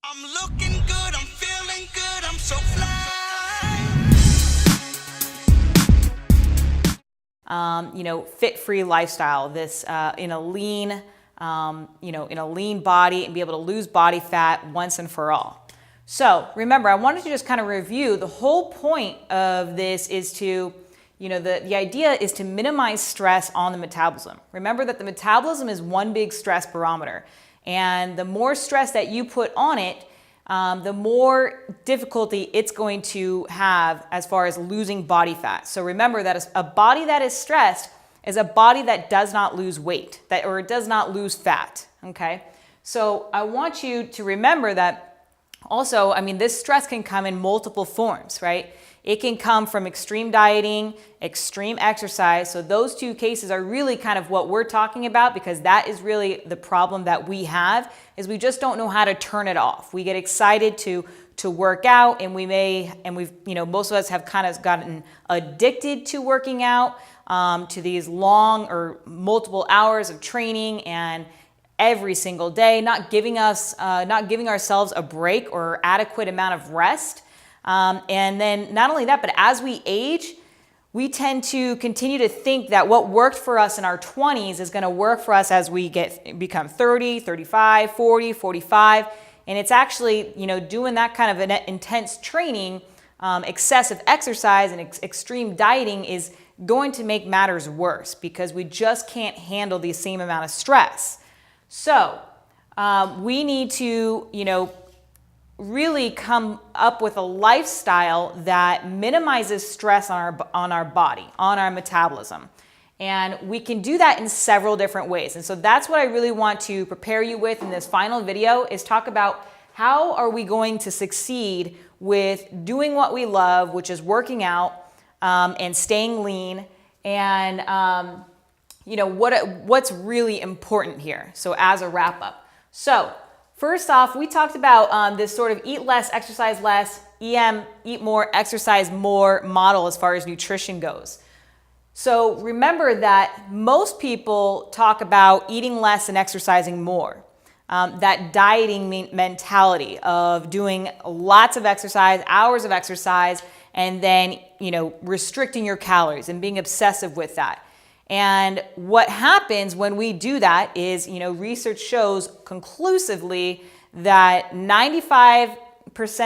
I'm looking good, I'm feeling good, I'm so fly. Fit-free lifestyle, this in a lean, in a lean body and be able to lose body fat once and for all. So remember, I wanted to just kind of review the whole point of this is to, the idea is to minimize stress on the metabolism. Remember that the metabolism is one big stress barometer. And the more stress that you put on it, the more difficulty it's going to have as far as losing body fat. So remember that a body that is stressed is a body that does not lose weight, or it does not lose fat, okay? So I want you to remember that also, this stress can come in multiple forms, right? It can come from extreme dieting, extreme exercise. So those two cases are really kind of what we're talking about, because that is really the problem that we have, is we just don't know how to turn it off. We get excited to work out, and most of us have kind of gotten addicted to working out, to these long or multiple hours of training and every single day, not giving ourselves a break or adequate amount of rest. And then not only that, but as we age, we tend to continue to think that what worked for us in our 20s is going to work for us as we become 30, 35, 40, 45. And it's actually, doing that kind of an intense training, excessive exercise and extreme dieting is going to make matters worse, because we just can't handle the same amount of stress. So we need to, really come up with a lifestyle that minimizes stress on our body, on our metabolism. And we can do that in several different ways. And so that's what I really want to prepare you with in this final video, is talk about how are we going to succeed with doing what we love, which is working out and staying lean, and what's really important here. So as a wrap up. So first off, we talked about this sort of eat less, exercise less, eat more, exercise more model as far as nutrition goes. So remember that most people talk about eating less and exercising more. That dieting mentality of doing lots of exercise, hours of exercise, and then, restricting your calories and being obsessive with that. And what happens when we do that is, research shows conclusively that 95%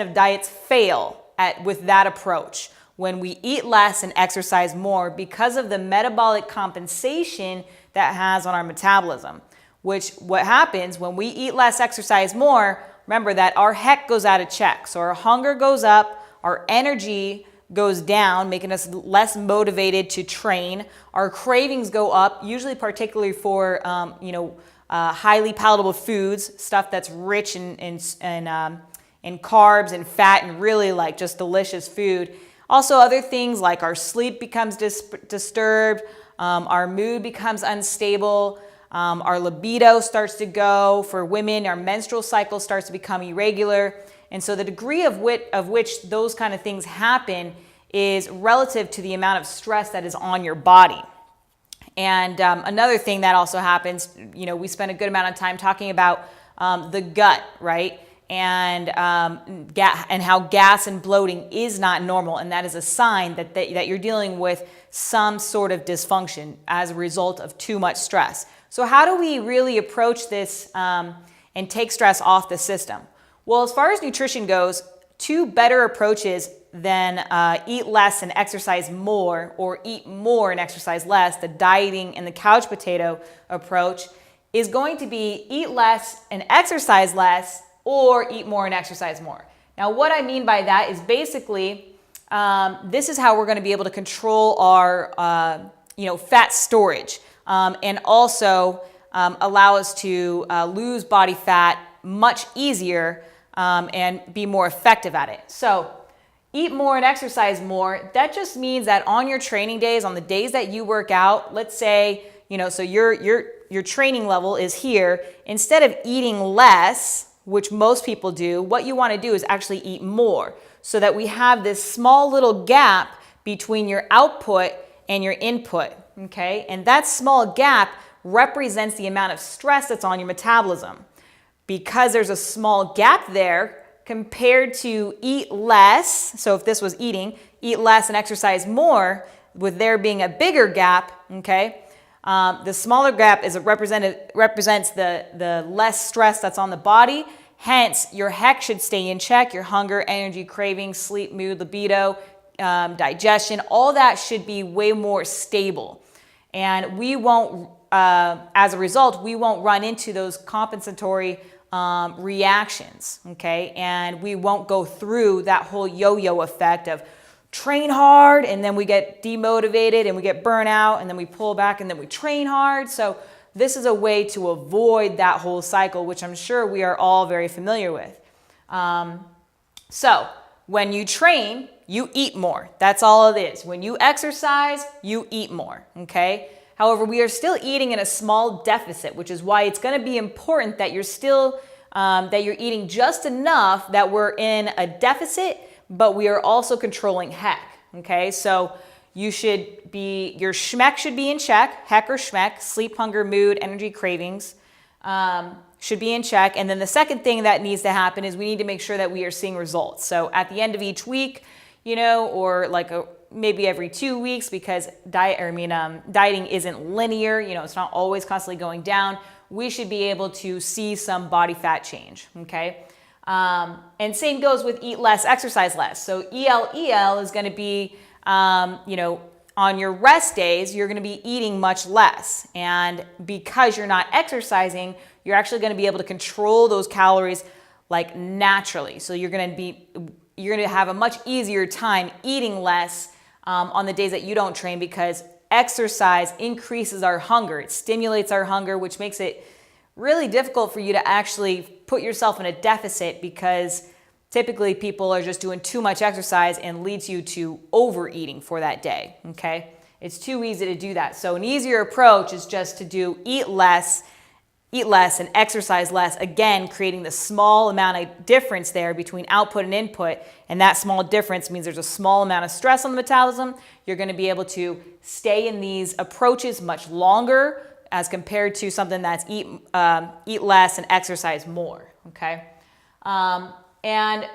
of diets fail with that approach when we eat less and exercise more, because of the metabolic compensation that has on our metabolism. What happens when we eat less, exercise more, remember that our HEC goes out of check. So our hunger goes up, our energy goes down, making us less motivated to train. Our cravings go up, usually particularly for highly palatable foods, stuff that's rich in carbs and fat and really like just delicious food. Also other things like our sleep becomes disturbed, our mood becomes unstable, our libido starts to go. For women, our menstrual cycle starts to become irregular. And so the degree of which those kind of things happen is relative to the amount of stress that is on your body. And another thing that also happens, we spend a good amount of time talking about the gut, right? And how gas and bloating is not normal. And that is a sign that you're dealing with some sort of dysfunction as a result of too much stress. So how do we really approach this and take stress off the system? Well, as far as nutrition goes, two better approaches than eat less and exercise more, or eat more and exercise less, the dieting and the couch potato approach, is going to be eat less and exercise less, or eat more and exercise more. Now, what I mean by that is basically, this is how we're going to be able to control our fat storage, and also allow us to lose body fat much easier, and be more effective at it. So eat more and exercise more. That just means that on your training days, on the days that you work out, let's say, so your training level is here. Instead of eating less, which most people do, what you want to do is actually eat more, so that we have this small little gap between your output and your input, okay? And that small gap represents the amount of stress that's on your metabolism. because there's a small gap there compared to eat less. So if this was eating, eat less and exercise more, with there being a bigger gap, okay? The smaller gap represents the less stress that's on the body. Hence, your HEC should stay in check. Your hunger, energy, cravings, sleep, mood, libido, digestion, all that should be way more stable. And we won't, as a result, we won't run into those compensatory reactions, okay? And we won't go through that whole yo-yo effect of train hard and then we get demotivated and we get burnout and then we pull back and then we train hard. So this is a way to avoid that whole cycle, which I'm sure we are all very familiar with. So when you train, you eat more. That's all it is. When you exercise, you eat more, okay? However, we are still eating in a small deficit, which is why it's going to be important that you're still, that you're eating just enough that we're in a deficit, but we are also controlling HEC, okay? So you should be, your SHMEC should be in check, HEC or SHMEC, sleep, hunger, mood, energy, cravings, should be in check. And then the second thing that needs to happen is we need to make sure that we are seeing results. So at the end of each week, you know, or like maybe every 2 weeks, because dieting isn't linear, you know, it's not always constantly going down. We should be able to see some body fat change, okay? And same goes with eat less, exercise less. So EL is going to be, you know, on your rest days, you're going to be eating much less. And because you're not exercising, you're actually going to be able to control those calories like naturally. So you're going to have a much easier time eating less on the days that you don't train, because exercise increases our hunger. It stimulates our hunger, which makes it really difficult for you to actually put yourself in a deficit, because typically people are just doing too much exercise and leads you to overeating for that day, okay? It's too easy to do that. So an easier approach is just to do eat less and exercise less, again, creating the small amount of difference there between output and input. And that small difference means there's a small amount of stress on the metabolism. You're going to be able to stay in these approaches much longer as compared to something that's eat less and exercise more, okay? And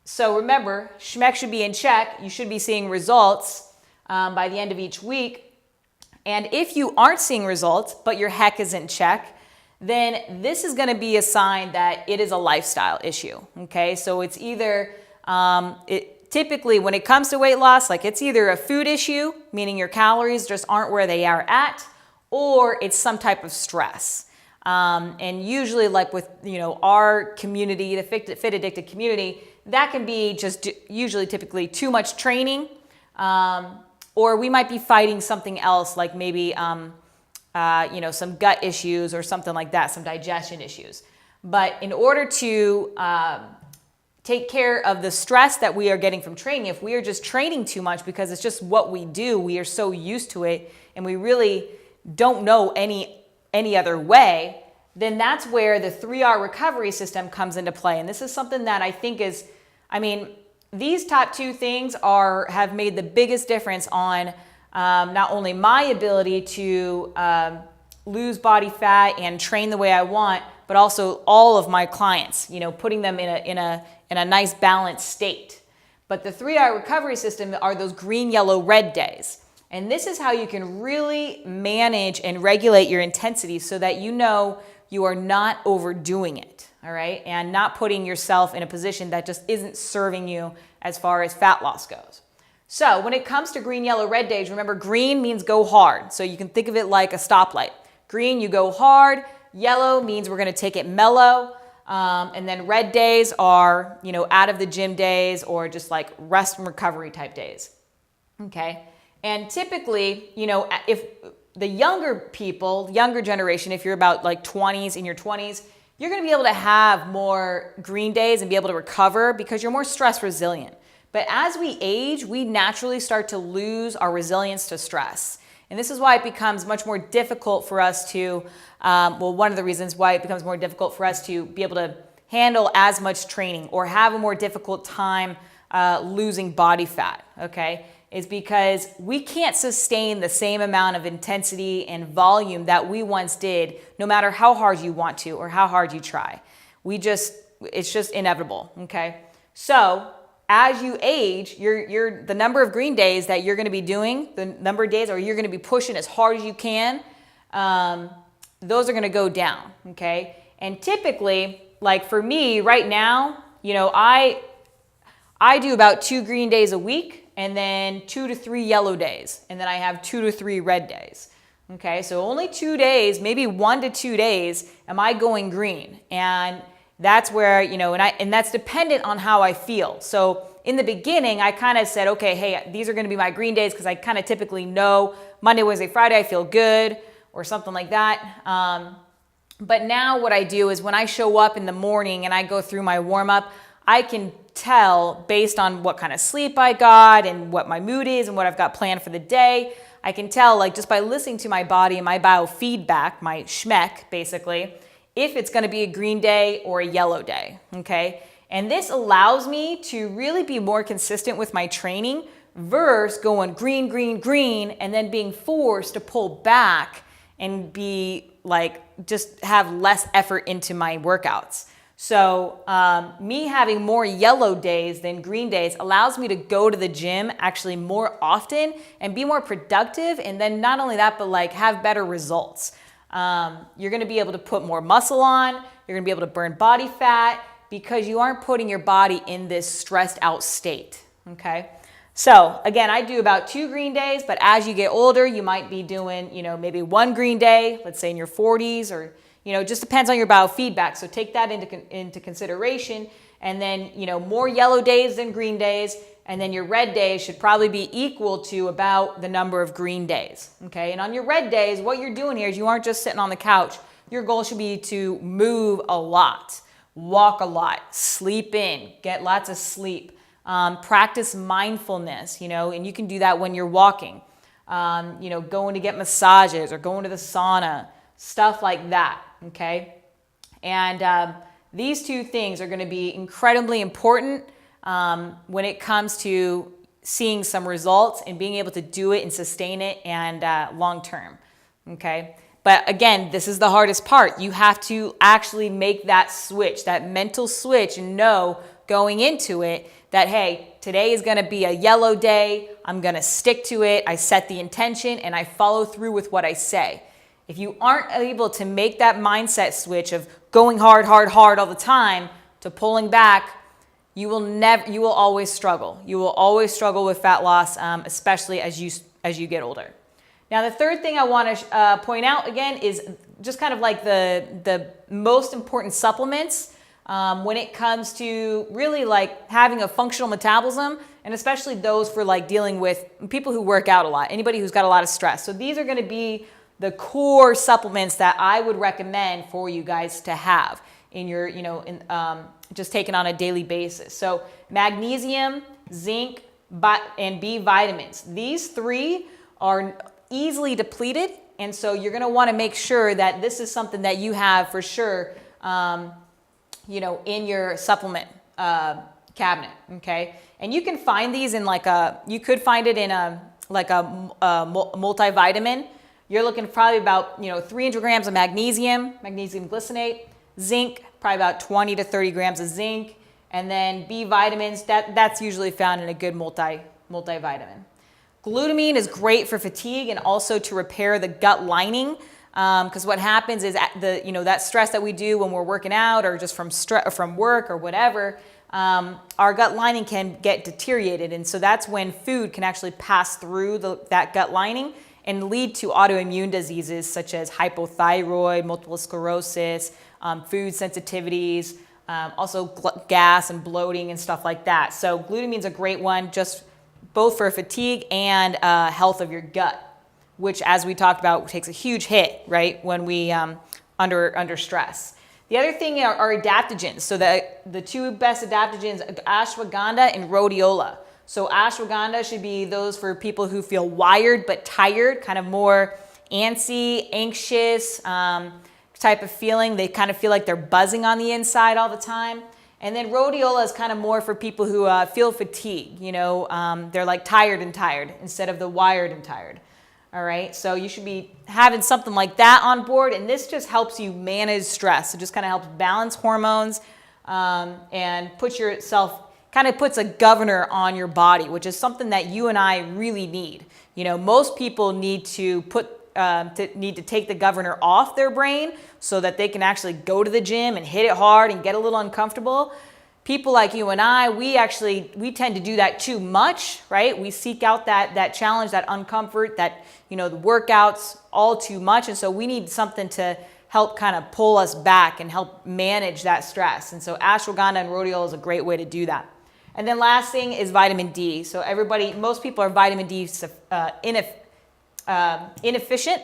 so remember, SHMEC should be in check. You should be seeing results by the end of each week. And if you aren't seeing results, but your HEC is in check, then this is going to be a sign that it is a lifestyle issue, okay? So it's either, typically when it comes to weight loss, like it's either a food issue, meaning your calories just aren't where they are at, or it's some type of stress. And usually, like with, you know, our community, the Fit Addicted community, that can be just usually typically too much training, or we might be fighting something else, like maybe, you know, some gut issues or something like that, some digestion issues. But in order to take care of the stress that we are getting from training, if we are just training too much because it's just what we do, we are so used to it, and we really don't know any other way, then that's where the 3R recovery system comes into play. And this is something that I think is, I mean, these top two things have made the biggest difference on not only my ability to lose body fat and train the way I want, but also all of my clients, you know, putting them in a nice balanced state. But the 3R recovery system are those green, yellow, red days. And this is how you can really manage and regulate your intensity so that you know you are not overdoing it, all right? And not putting yourself in a position that just isn't serving you as far as fat loss goes. So when it comes to green, yellow, red days, remember green means go hard. So you can think of it like a stoplight. Green, you go hard. Yellow means we're gonna take it mellow. And then red days are, you know, out of the gym days or just like rest and recovery type days, okay? And typically, you know, if the younger people, younger generation, if you're about like 20s, in your 20s, you're going to be able to have more green days and be able to recover because you're more stress resilient. But as we age, we naturally start to lose our resilience to stress. And this is why it becomes much more difficult for us to, one of the reasons why it becomes more difficult for us to be able to handle as much training or have a more difficult time losing body fat, okay? is because we can't sustain the same amount of intensity and volume that we once did, no matter how hard you want to or how hard you try. It's just inevitable, okay? So as you age, the number of green days that you're gonna be doing, the number of days or you're gonna be pushing as hard as you can, those are gonna go down, okay? And typically, like for me right now, you know, I do about 2 green days a week and then 2 to 3 yellow days. And then I have 2 to 3 red days. Okay, so only 2 days, maybe 1 to 2 days am I going green. And that's where, you know, and that's dependent on how I feel. So in the beginning, I kind of said, okay, hey, these are going to be my green days because I kind of typically know Monday, Wednesday, Friday, I feel good or something like that. But now what I do is when I show up in the morning and I go through my warm up, I can tell based on what kind of sleep I got and what my mood is and what I've got planned for the day. I can tell, like, just by listening to my body and my biofeedback, my schmeck basically, if it's going to be a green day or a yellow day, okay? And this allows me to really be more consistent with my training versus going green, green, green, and then being forced to pull back and be like, just have less effort into my workouts. So me having more yellow days than green days allows me to go to the gym actually more often and be more productive. And then not only that, but like have better results. You're going to be able to put more muscle on. You're going to be able to burn body fat because you aren't putting your body in this stressed out state. Okay. So again, I do about 2 green days, but as you get older, you might be doing, you know, maybe 1 green day, let's say in your 40s, or you know, it just depends on your biofeedback. So take that into consideration. And then, you know, more yellow days than green days. And then your red days should probably be equal to about the number of green days. Okay. And on your red days, what you're doing here is you aren't just sitting on the couch. Your goal should be to move a lot, walk a lot, sleep in, get lots of sleep, practice mindfulness, you know, and you can do that when you're walking, you know, going to get massages or going to the sauna, stuff like that. Okay. And these 2 things are going to be incredibly important when it comes to seeing some results and being able to do it and sustain it and long term. Okay. But again, this is the hardest part. You have to actually make that switch, that mental switch, and know going into it that, hey, today is going to be a yellow day. I'm going to stick to it. I set the intention and I follow through with what I say. If you aren't able to make that mindset switch of going hard, hard, hard all the time to pulling back, you will always struggle. You will always struggle with fat loss, especially as you get older. Now, the third thing I want to point out again is just kind of like the most important supplements when it comes to really like having a functional metabolism, and especially those for like dealing with people who work out a lot, anybody who's got a lot of stress. So these are going to be the core supplements that I would recommend for you guys to have in your, you know, just taken on a daily basis. So magnesium, zinc, and B vitamins. These 3 are easily depleted. And so you're going to want to make sure that this is something that you have for sure, you know, in your supplement cabinet. Okay. And you can find these in you could find it in a multivitamin. You're looking probably about, you know, 300 grams of magnesium glycinate, zinc, probably about 20 to 30 grams of zinc, and then B vitamins, that's usually found in a good multivitamin. Glutamine is great for fatigue and also to repair the gut lining, because what happens is that stress that we do when we're working out or just from work or whatever, our gut lining can get deteriorated, and so that's when food can actually pass through that gut lining and lead to autoimmune diseases such as hypothyroid, multiple sclerosis, food sensitivities, also gas and bloating and stuff like that. So glutamine's a great one, just both for fatigue and health of your gut, which, as we talked about, takes a huge hit, right, when we under stress. The other thing are adaptogens. So the 2 best adaptogens, ashwagandha and rhodiola. So ashwagandha should be those for people who feel wired but tired, kind of more antsy, anxious type of feeling. They kind of feel like they're buzzing on the inside all the time. And then rhodiola is kind of more for people who feel fatigue. They're like tired instead of the wired and tired. All right, so you should be having something like that on board, and this just helps you manage stress. It just kind of helps balance hormones and puts a governor on your body, which is something that you and I really need. Most people need to take the governor off their brain so that they can actually go to the gym and hit it hard and get a little uncomfortable. People like you and I, we tend to do that too much, right? We seek out that challenge, that uncomfort, the workouts all too much. And so we need something to help kind of pull us back and help manage that stress. And so ashwagandha and rhodiola is a great way to do that. And then last thing is vitamin D. So most people are vitamin D inefficient.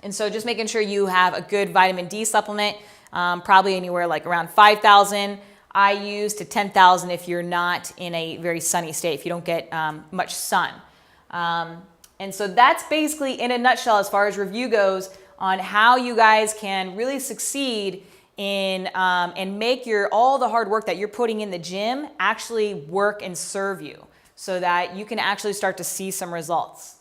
And so just making sure you have a good vitamin D supplement, probably anywhere like around 5,000 IUs to 10,000 if you're not in a very sunny state, if you don't get much sun. And so that's basically in a nutshell as far as review goes on how you guys can really succeed in and make all the hard work that you're putting in the gym actually work and serve you so that you can actually start to see some results.